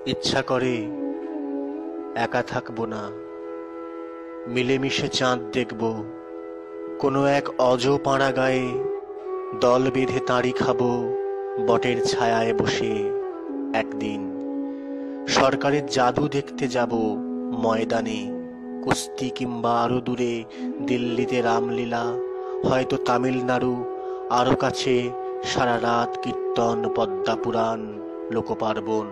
ইচ্ছা করে একা থাকবো না, মিলেমিশে চাঁদ দেখব। কোনো এক অজ পাড়া গায়ে দল বেঁধে তাঁড়ি খাবো বটের ছায়ায় বসে। একদিন সরকারের জাদু দেখতে যাব ময়দানে, কুস্তি কিংবা আরো দূরে দিল্লিতে রামলীলা, হয়তো তামিলনাড়ু আরো কাছে সারা রাত কীর্তন পদ্মা পুরাণ লোকপার্বণ।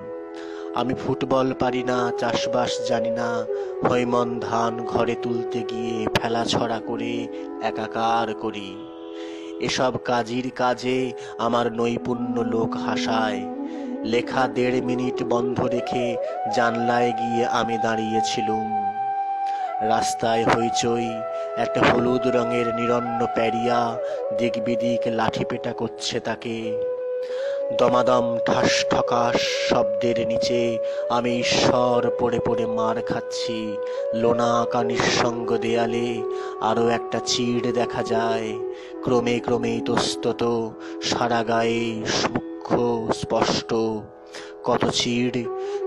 আমি ফুটবল পারি না, চাষবাস জানি না, হৈমন ধান ঘরে তুলতে গিয়ে ফেলা ছড়া করে একাকার করি। এসব কাজের কাজে আমার নৈপুণ্য লোক হাসায়। লেখা ১.৫ মিনিট বন্ধ রেখে জানলায় গিয়ে আমি দাঁড়িয়েছিলুম। রাস্তায় হইচই, একটা হলুদ রঙের নিরন্ন প্যারিয়া দিক বিদিক লাঠিপেটা করছে তাকে। দমাদম ঠাস ঠকাস শব্দের নিচে আমি ঈশ্বর পড়ে পড়ে মার খাচ্ছি। লোনা আঁকা নিঃসঙ্গ দেয়ালে আরো একটা চিড় দেখা যায়, ক্রমে ক্রমে ইতস্তত, সারা গায়ে মুখ্য স্পষ্ট। কত চিড়,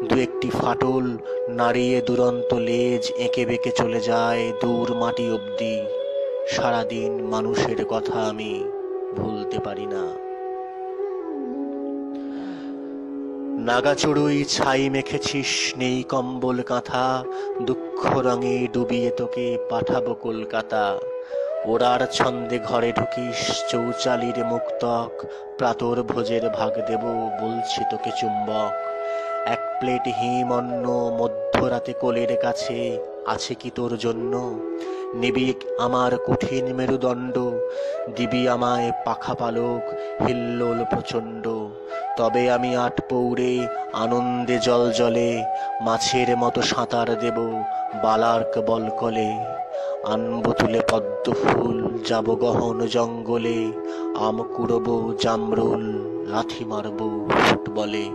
দু একটি ফাটল নাড়িয়ে দুরন্ত লেজ এঁকে বেঁকে চলে যায় দূর মাটি অবধি। সারাদিন মানুষের কথা আমি ভুলতে পারি না। নাগাচড়ুই ছাই মেখেছিস, নেই কম্বল কাঁথা, দুঃখ রঙে ডুবিয়ে তোকে পাঠাবো কলকাতা। ওড়ার ছন্দে ঘরে ঢুকিস, চৌচালির মুক্তক, প্রাতর ভোজের ভাগ দেব বলছি তোকে চুম্বক। এক প্লেট হিম অন্ন মধ্যরাতে কোলের কাছে আছে কি তোর জন্য? নিবি আমার কঠিন মেরুদণ্ড, দিবি আমায় পাখা পালক হিল্লোল প্রচণ্ড। তবে আমি আট পৌড়ে আনন্দে জল জলে মাছের মতো সাঁতার দেব বালার্ক বলকলে। আনবো তুলে পদ্ম ফুল, যাব গহন জঙ্গলে, আম কুড়বো জামরুল, লাথি মারবো ফুটবলে।